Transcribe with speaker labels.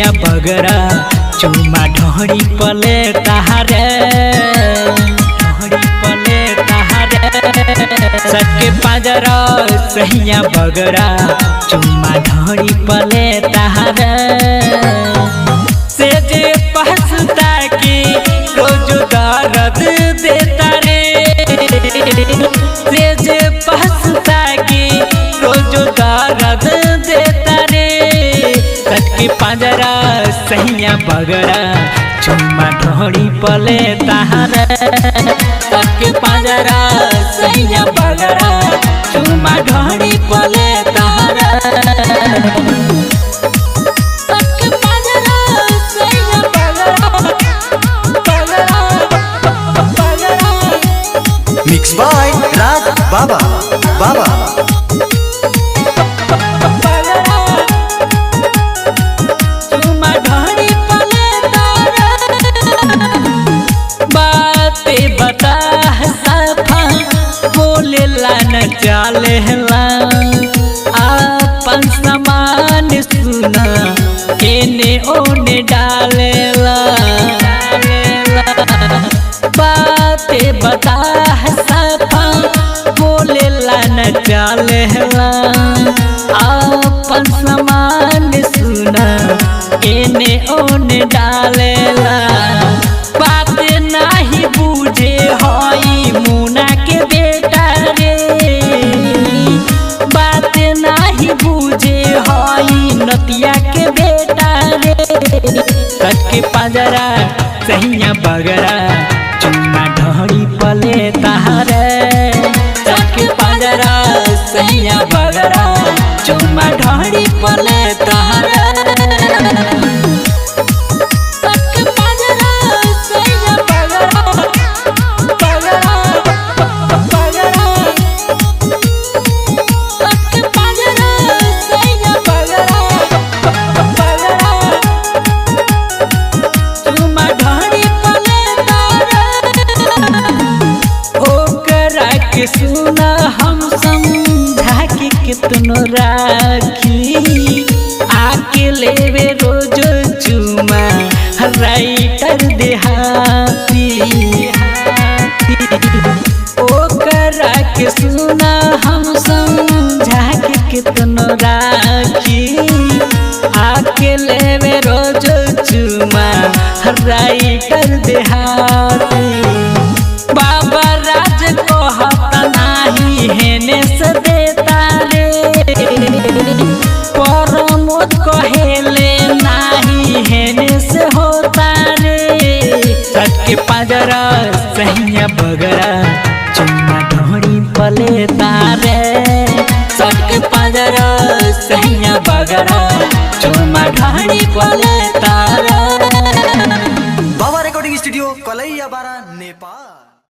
Speaker 1: सैया बगरा चुमा ढोड़ी पले तहारे सके पाजरा सैया बगरा चुमा ढोड़ी पले तहारे से जे पहसता की रोज दर्द देता रे से जे पहसता की रोज दर्द देता रे सके पाजरा सैया बगरा चुमा ढोड़ी पले तहारे सके पाजरा सैया बगरा चुमा ढोड़ी पले तहारे
Speaker 2: मिक्स बाय राज बाबा बाबा
Speaker 1: चुमा ढोड़ी पले बाते बता सफा बोले ला न चाले आपन समान सुना एने ओने डालेला बाते बता सफा बोले ला न चालेला आपन समान सुना एने ओने डालेला बात नहीं बूझे हई मुना के बेटा रे बात नहीं बूझे हई नतिया के बेटा रे सके पाजरा सैया बगरा चुमा ढोड़ी पले तहारे सके पाजरा सैया बगरा चुमा ढोड़ी पले तहारे सुना हम समझा के कितनो राखी आके लेवे रोज चुमा राइटर देहाती ओकरा के सुना हम समझा के कितनो राखी आके लेवे रोज चुमा राइटर देहाती